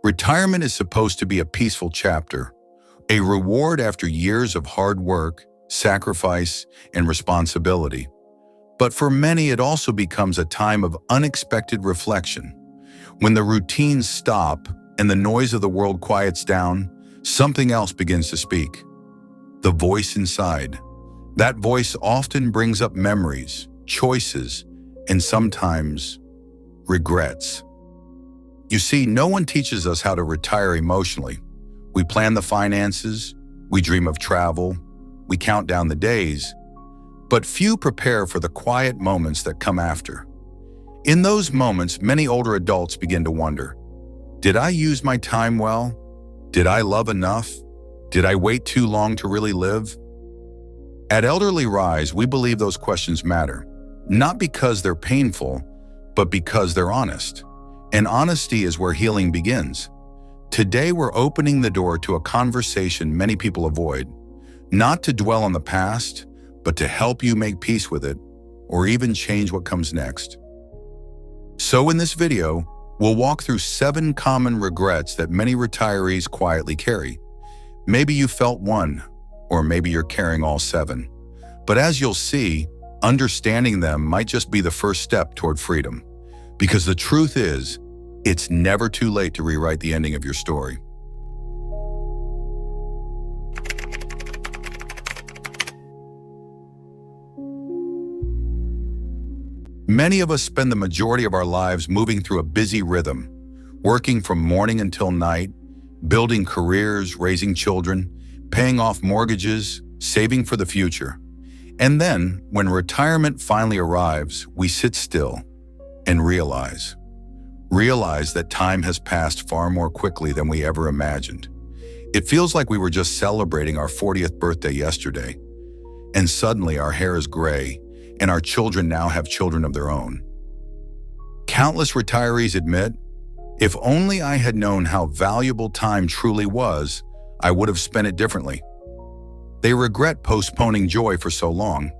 Retirement is supposed to be a peaceful chapter, a reward after years of hard work, sacrifice, and responsibility. But for many, it also becomes a time of unexpected reflection. When the routines stop and the noise of the world quiets down, something else begins to speak. The voice inside. That voice often brings up memories, choices, and sometimes regrets. You see, no one teaches us how to retire emotionally. We plan the finances, we dream of travel, we count down the days, but few prepare for the quiet moments that come after. In those moments, many older adults begin to wonder, did I use my time well? Did I love enough? Did I wait too long to really live? At Elderly Rise, we believe those questions matter, not because they're painful, but because they're honest. And honesty is where healing begins. Today, we're opening the door to a conversation many people avoid, not to dwell on the past, but to help you make peace with it, or even change what comes next. So in this video, we'll walk through 7 common regrets that many retirees quietly carry. Maybe you felt one, or maybe you're carrying all 7. But as you'll see, understanding them might just be the first step toward freedom. Because the truth is, it's never too late to rewrite the ending of your story. Many of us spend the majority of our lives moving through a busy rhythm, working from morning until night, building careers, raising children, paying off mortgages, saving for the future. And then, when retirement finally arrives, we sit still and realize that time has passed far more quickly than we ever imagined. It feels like we were just celebrating our 40th birthday yesterday, and suddenly our hair is gray, and our children now have children of their own. Countless retirees admit, if only I had known how valuable time truly was, I would have spent it differently. They regret postponing joy for so long,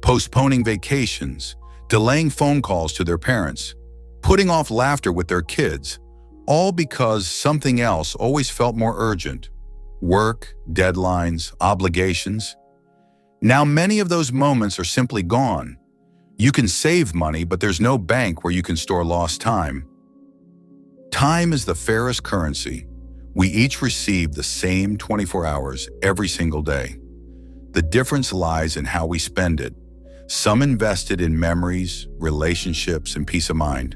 postponing vacations, delaying phone calls to their parents, putting off laughter with their kids, all because something else always felt more urgent. Work, deadlines, obligations. Now many of those moments are simply gone. You can save money, but there's no bank where you can store lost time. Time is the fairest currency. We each receive the same 24 hours every single day. The difference lies in how we spend it. Some invested in memories, relationships, and peace of mind.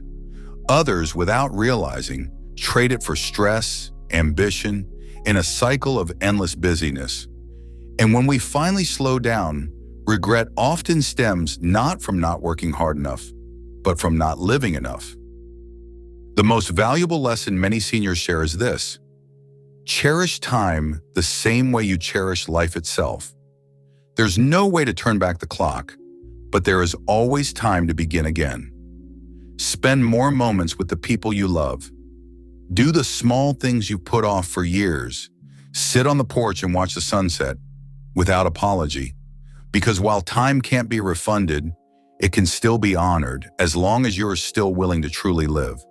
Others, without realizing, trade it for stress, ambition, and a cycle of endless busyness. And when we finally slow down, regret often stems not from not working hard enough, but from not living enough. The most valuable lesson many seniors share is this: cherish time the same way you cherish life itself. There's no way to turn back the clock, but there is always time to begin again. Spend more moments with the people you love. Do the small things you've put off for years. Sit on the porch and watch the sunset without apology. Because while time can't be refunded, it can still be honored as long as you're still willing to truly live.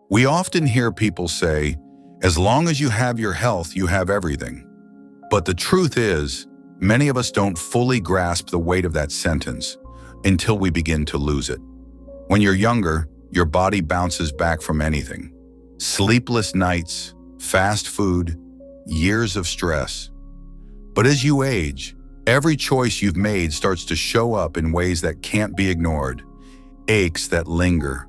We often hear people say, as long as you have your health, you have everything. But the truth is, many of us don't fully grasp the weight of that sentence until we begin to lose it. When you're younger, your body bounces back from anything. Sleepless nights, fast food, years of stress. But as you age, every choice you've made starts to show up in ways that can't be ignored. Aches that linger,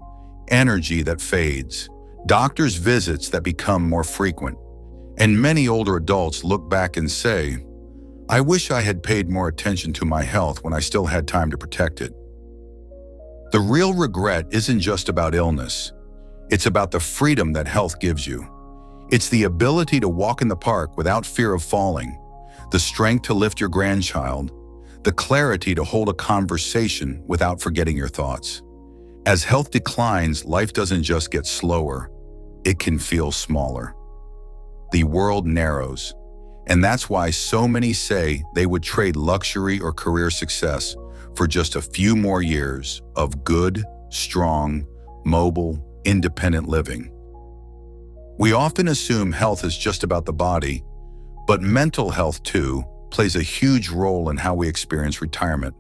energy that fades, doctor's visits that become more frequent. And many older adults look back and say, I wish I had paid more attention to my health when I still had time to protect it. The real regret isn't just about illness. It's about the freedom that health gives you. It's the ability to walk in the park without fear of falling, the strength to lift your grandchild, the clarity to hold a conversation without forgetting your thoughts. As health declines, life doesn't just get slower, it can feel smaller. The world narrows, And that's why so many say they would trade luxury or career success for just a few more years of good, strong, mobile, independent living. We often assume health is just about the body, but mental health too plays a huge role in how we experience retirement.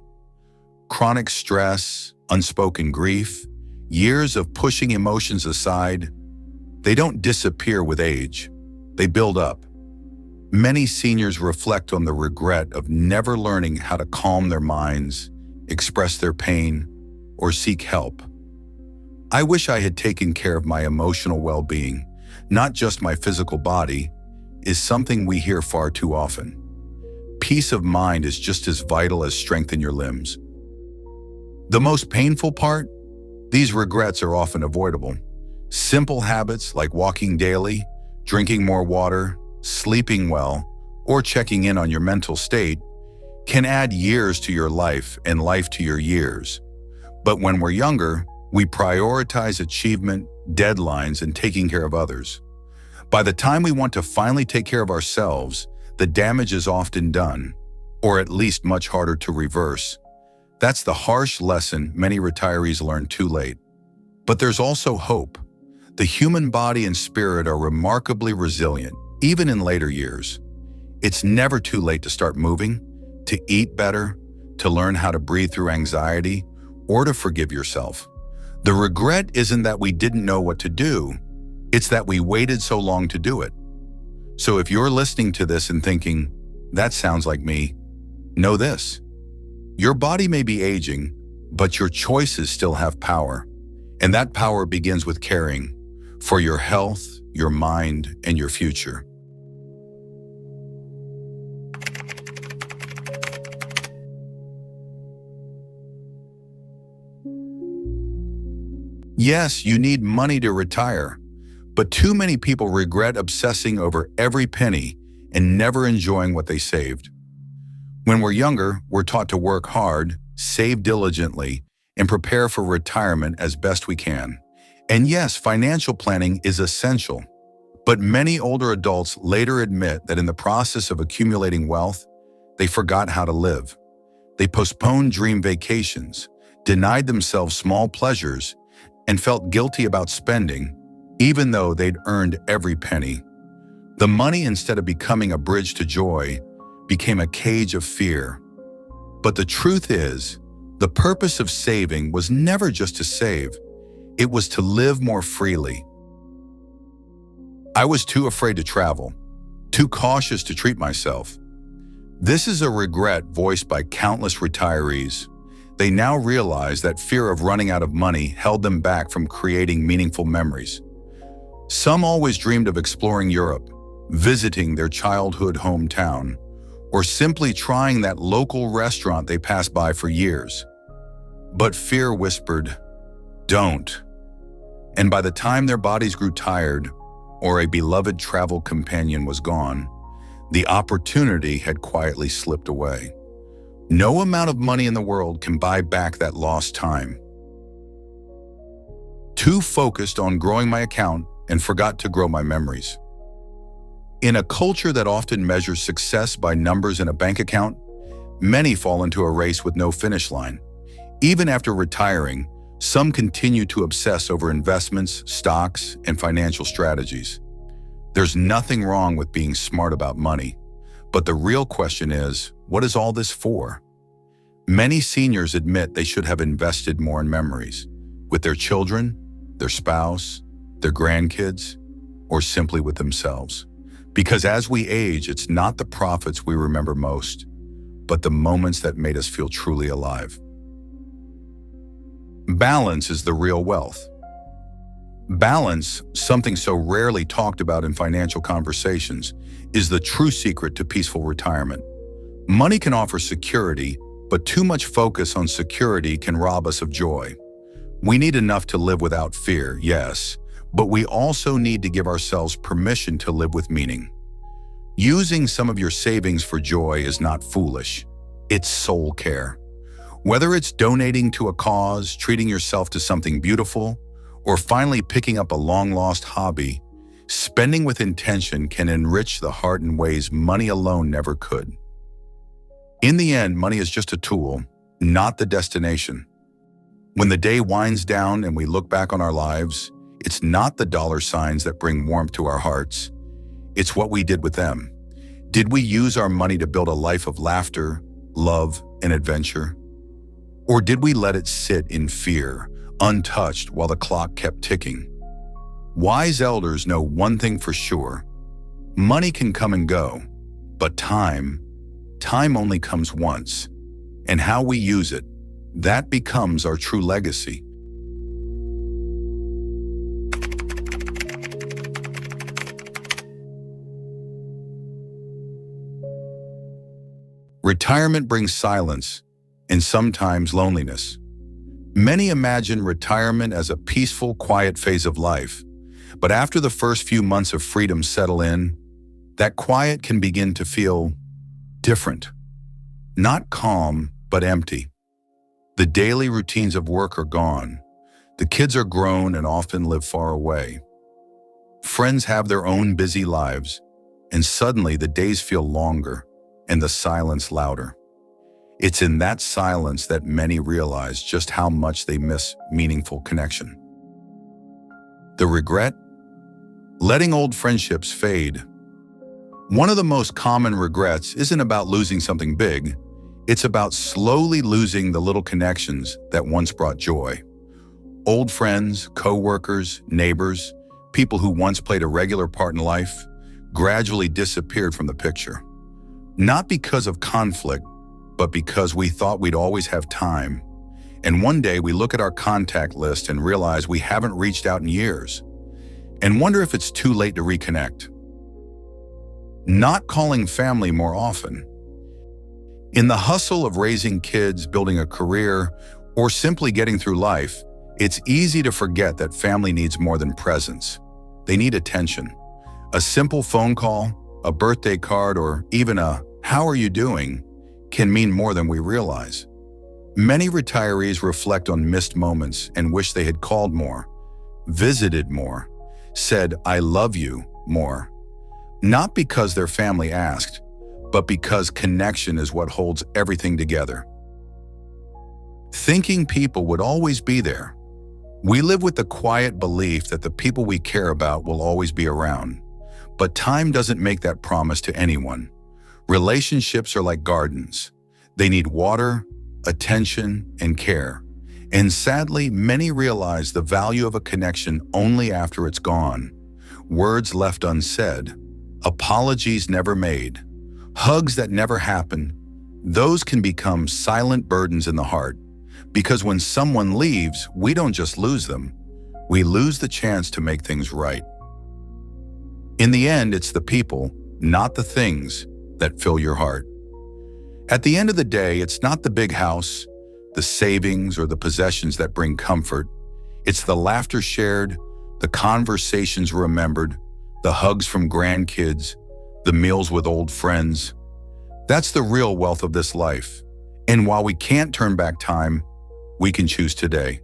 Chronic stress, unspoken grief, years of pushing emotions aside, they don't disappear with age. They build up. Many seniors reflect on the regret of never learning how to calm their minds, express their pain, or seek help. I wish I had taken care of my emotional well-being, not just my physical body, is something we hear far too often. Peace of mind is just as vital as strength in your limbs. The most painful part? These regrets are often avoidable. Simple habits like walking daily, drinking more water, sleeping well, or checking in on your mental state can add years to your life and life to your years. But when we're younger, we prioritize achievement, deadlines, and taking care of others. By the time we want to finally take care of ourselves, the damage is often done, or at least much harder to reverse. That's the harsh lesson many retirees learn too late. But there's also hope. The human body and spirit are remarkably resilient, even in later years. It's never too late to start moving, to eat better, to learn how to breathe through anxiety, or to forgive yourself. The regret isn't that we didn't know what to do, it's that we waited so long to do it. So if you're listening to this and thinking, that sounds like me, know this. Your body may be aging, but your choices still have power. And that power begins with caring for your health, your mind, and your future. Yes, you need money to retire, but too many people regret obsessing over every penny and never enjoying what they saved. When we're younger, we're taught to work hard, save diligently, and prepare for retirement as best we can. And yes, financial planning is essential, but many older adults later admit that in the process of accumulating wealth, they forgot how to live. They postponed dream vacations, denied themselves small pleasures, and felt guilty about spending, even though they'd earned every penny. The money, instead of becoming a bridge to joy, became a cage of fear. But the truth is, the purpose of saving was never just to save. It was to live more freely. I was too afraid to travel, too cautious to treat myself. This is a regret voiced by countless retirees. They now realize that fear of running out of money held them back from creating meaningful memories. Some always dreamed of exploring Europe, visiting their childhood hometown, or simply trying that local restaurant they passed by for years. But fear whispered, "Don't." And by the time their bodies grew tired, or a beloved travel companion was gone, the opportunity had quietly slipped away. No amount of money in the world can buy back that lost time. Too focused on growing my account and forgot to grow my memories. In a culture that often measures success by numbers in a bank account, many fall into a race with no finish line. Even after retiring, some continue to obsess over investments, stocks, and financial strategies. There's nothing wrong with being smart about money, but the real question is, what is all this for? Many seniors admit they should have invested more in memories, with their children, their spouse, their grandkids, or simply with themselves. Because as we age, it's not the profits we remember most, but the moments that made us feel truly alive. Balance is the real wealth. Balance, something so rarely talked about in financial conversations, is the true secret to peaceful retirement. Money can offer security, but too much focus on security can rob us of joy. We need enough to live without fear, yes, but we also need to give ourselves permission to live with meaning. Using some of your savings for joy is not foolish. It's soul care. Whether it's donating to a cause, treating yourself to something beautiful, or finally picking up a long-lost hobby, Spending with intention can enrich the heart in ways money alone never could. In the end, money is just a tool, not the destination. When the day winds down and we look back on our lives, it's not the dollar signs that bring warmth to our hearts. It's what we did with them. Did we use our money to build a life of laughter, love, and adventure? Or did we let it sit in fear, untouched while the clock kept ticking? Wise elders know one thing for sure. Money can come and go, but time only comes once. And how we use it, that becomes our true legacy. Retirement brings silence and sometimes loneliness. Many imagine retirement as a peaceful, quiet phase of life, but after the first few months of freedom settle in, that quiet can begin to feel different. Not calm, but empty. The daily routines of work are gone. The kids are grown and often live far away. Friends have their own busy lives, and suddenly the days feel longer and the silence louder. It's in that silence that many realize just how much they miss meaningful connection. The regret? Letting old friendships fade. One of the most common regrets isn't about losing something big. It's about slowly losing the little connections that once brought joy. Old friends, co-workers, neighbors, people who once played a regular part in life, gradually disappeared from the picture. Not because of conflict, but because we thought we'd always have time. And one day we look at our contact list and realize we haven't reached out in years, and wonder if it's too late to reconnect. Not calling family more often. In the hustle of raising kids, building a career, or simply getting through life, it's easy to forget that family needs more than presence. They need attention. A simple phone call, a birthday card, or even a "how are you doing?" can mean more than we realize. Many retirees reflect on missed moments and wish they had called more, visited more, said "I love you" more. Not because their family asked, but because connection is what holds everything together. Thinking people would always be there. We live with the quiet belief that the people we care about will always be around. But time doesn't make that promise to anyone. Relationships are like gardens. They need water, attention, and care. And sadly, many realize the value of a connection only after it's gone. Words left unsaid, apologies never made, hugs that never happened, those can become silent burdens in the heart. Because when someone leaves, we don't just lose them, we lose the chance to make things right. In the end, it's the people, not the things, that fill your heart. At the end of the day, it's not the big house, the savings, or the possessions that bring comfort. It's the laughter shared, the conversations remembered, the hugs from grandkids, the meals with old friends. That's the real wealth of this life. And while we can't turn back time, we can choose today.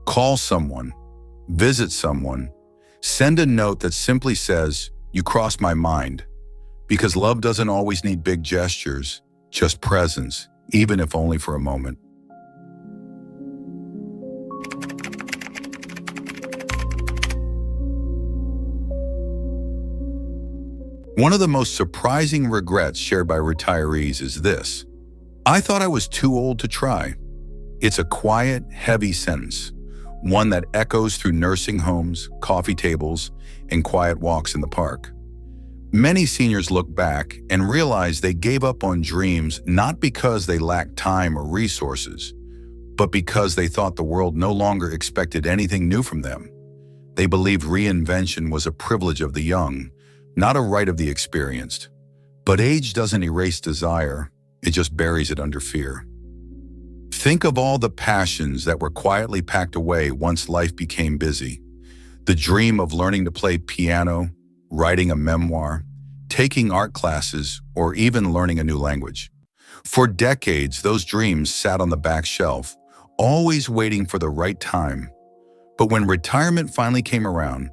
Call someone, visit someone, send a note that simply says, "You crossed my mind." Because love doesn't always need big gestures, just presence, even if only for a moment. One of the most surprising regrets shared by retirees is this: "I thought I was too old to try." It's a quiet, heavy sentence, one that echoes through nursing homes, coffee tables, and quiet walks in the park. Many seniors look back and realize they gave up on dreams not because they lacked time or resources, but because they thought the world no longer expected anything new from them. They believed reinvention was a privilege of the young, not a right of the experienced. But age doesn't erase desire, it just buries it under fear. Think of all the passions that were quietly packed away once life became busy. The dream of learning to play piano, writing a memoir, taking art classes, or even learning a new language. For decades, those dreams sat on the back shelf, always waiting for the right time. But when retirement finally came around,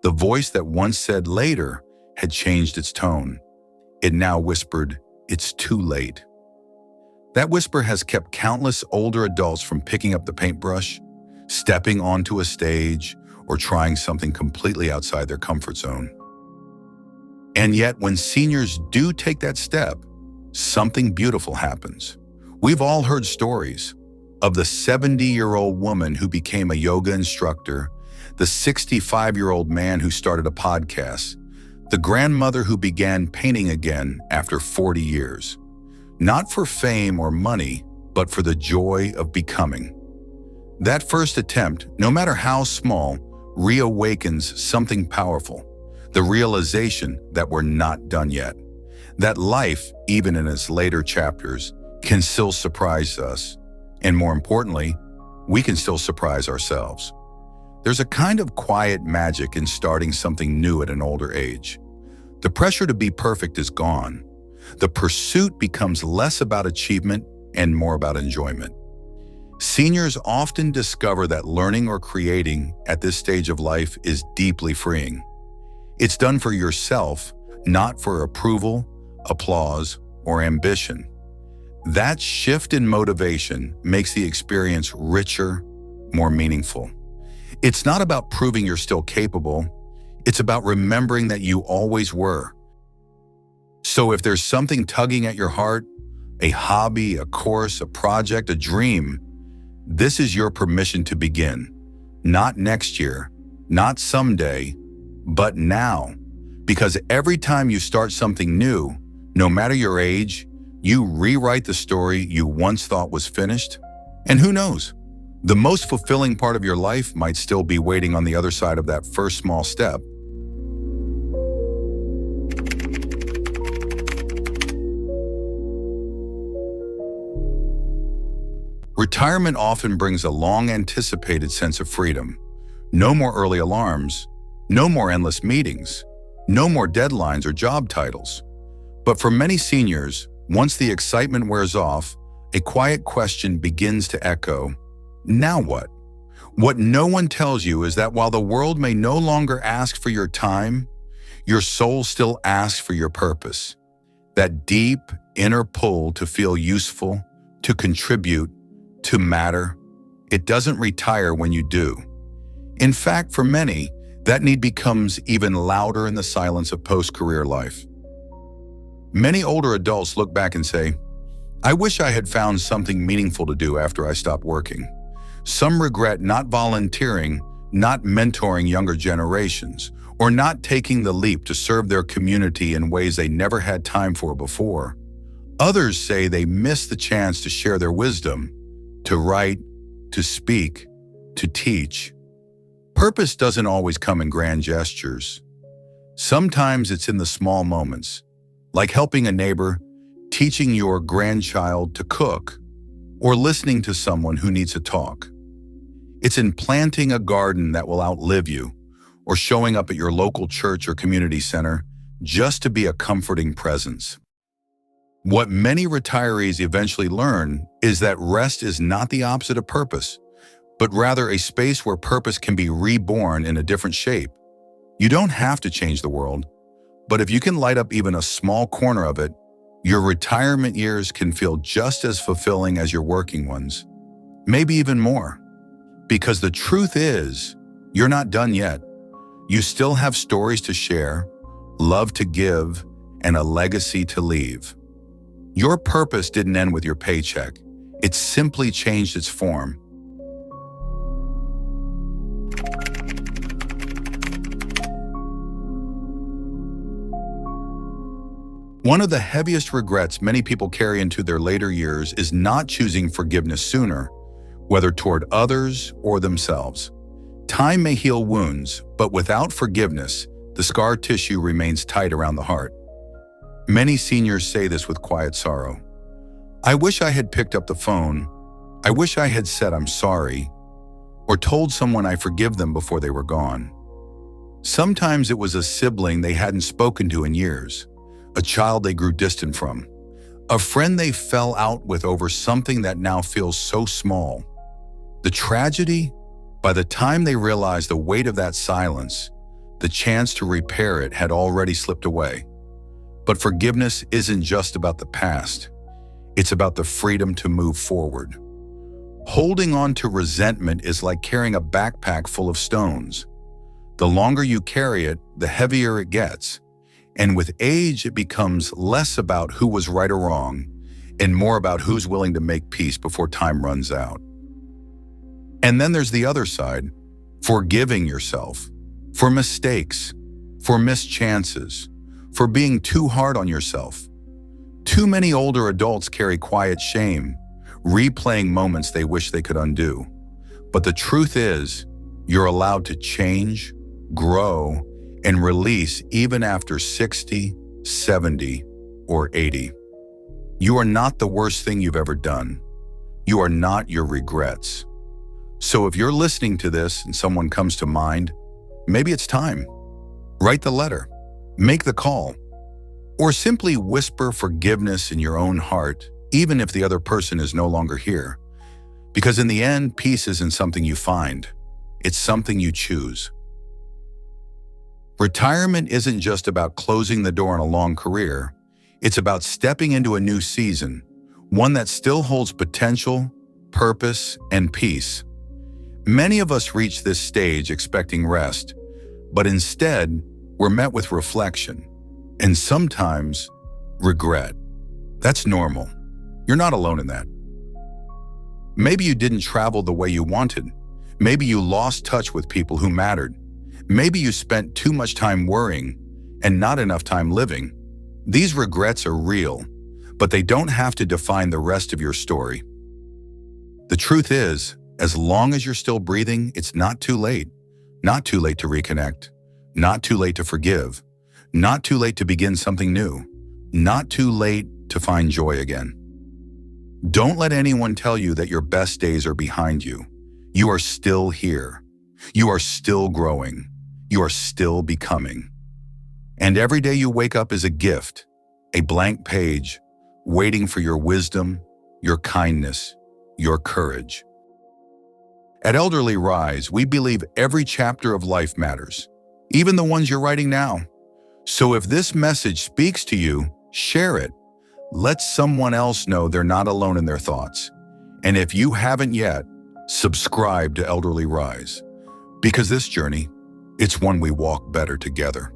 The voice that once said later had changed its tone. It now whispered, "It's too late." That whisper has kept countless older adults from picking up the paintbrush, stepping onto a stage, or trying something completely outside their comfort zone. And yet, when seniors do take that step, something beautiful happens. We've all heard stories of the 70-year-old woman who became a yoga instructor, the 65-year-old man who started a podcast, the grandmother who began painting again after 40 years. Not for fame or money, but for the joy of becoming. That first attempt, no matter how small, reawakens something powerful. The realization that we're not done yet. That life, even in its later chapters, can still surprise us. And more importantly, we can still surprise ourselves. There's a kind of quiet magic in starting something new at an older age. The pressure to be perfect is gone. The pursuit becomes less about achievement and more about enjoyment. Seniors often discover that learning or creating at this stage of life is deeply freeing. It's done for yourself, not for approval, applause, or ambition. That shift in motivation makes the experience richer, more meaningful. It's not about proving you're still capable. It's about remembering that you always were. So if there's something tugging at your heart, a hobby, a course, a project, a dream, this is your permission to begin. Not next year, not someday, but now. Because every time you start something new, no matter your age, you rewrite the story you once thought was finished. And who knows? The most fulfilling part of your life might still be waiting on the other side of that first small step. Retirement often brings a long-anticipated sense of freedom. No more early alarms, no more endless meetings, no more deadlines or job titles. But for many seniors, once the excitement wears off, a quiet question begins to echo. Now what? What no one tells you is that while the world may no longer ask for your time, your soul still asks for your purpose. That deep inner pull to feel useful, to contribute, to matter, it doesn't retire when you do. In fact, for many, that need becomes even louder in the silence of post-career life. Many older adults look back and say, "I wish I had found something meaningful to do after I stopped working." Some regret not volunteering, not mentoring younger generations, or not taking the leap to serve their community in ways they never had time for before. Others say they missed the chance to share their wisdom, to write, to speak, to teach. Purpose doesn't always come in grand gestures. Sometimes it's in the small moments, like helping a neighbor, teaching your grandchild to cook, or listening to someone who needs to talk. It's in planting a garden that will outlive you, or showing up at your local church or community center just to be a comforting presence. What many retirees eventually learn is that rest is not the opposite of purpose, but rather a space where purpose can be reborn in a different shape. You don't have to change the world, but if you can light up even a small corner of it, your retirement years can feel just as fulfilling as your working ones, maybe even more. Because the truth is, you're not done yet. You still have stories to share, love to give, and a legacy to leave. Your purpose didn't end with your paycheck. It simply changed its form. One of the heaviest regrets many people carry into their later years is not choosing forgiveness sooner, whether toward others or themselves. Time may heal wounds, but without forgiveness, the scar tissue remains tight around the heart. Many seniors say this with quiet sorrow. "I wish I had picked up the phone. I wish I had said I'm sorry, or told someone I forgive them before they were gone." Sometimes it was a sibling they hadn't spoken to in years, a child they grew distant from, a friend they fell out with over something that now feels so small. The tragedy? By the time they realize the weight of that silence, The chance to repair it had already slipped away. But forgiveness isn't just about the past. It's about the freedom to move forward. Holding on to resentment is like carrying a backpack full of stones. The longer you carry it, the heavier it gets. And with age, it becomes less about who was right or wrong and more about who's willing to make peace before time runs out. And then there's the other side, forgiving yourself for mistakes, for missed chances, for being too hard on yourself. Too many older adults carry quiet shame, replaying moments they wish they could undo. But the truth is, you're allowed to change, grow, and release even after 60, 70, or 80. You are not the worst thing you've ever done. You are not your regrets. So if you're listening to this and someone comes to mind, maybe it's time. Write the letter, make the call, or simply whisper forgiveness in your own heart, even if the other person is no longer here. Because in the end, peace isn't something you find. It's something you choose. Retirement isn't just about closing the door on a long career. It's about stepping into a new season, one that still holds potential, purpose, and peace. Many of us reach this stage expecting rest, but instead, we're met with reflection and sometimes regret. That's normal. You're not alone in that. Maybe you didn't travel the way you wanted. Maybe you lost touch with people who mattered. Maybe you spent too much time worrying and not enough time living. These regrets are real, but they don't have to define the rest of your story. The truth is, as long as you're still breathing, it's not too late. Not too late to reconnect. Not too late to forgive. Not too late to begin something new. Not too late to find joy again. Don't let anyone tell you that your best days are behind you. You are still here. You are still growing. You are still becoming. And every day you wake up is a gift, a blank page, waiting for your wisdom, your kindness, your courage. At Elderly Rise, we believe every chapter of life matters, even the ones you're writing now. So if this message speaks to you, share it. Let someone else know they're not alone in their thoughts. And if you haven't yet, subscribe to Elderly Rise, because this journey, it's one we walk better together.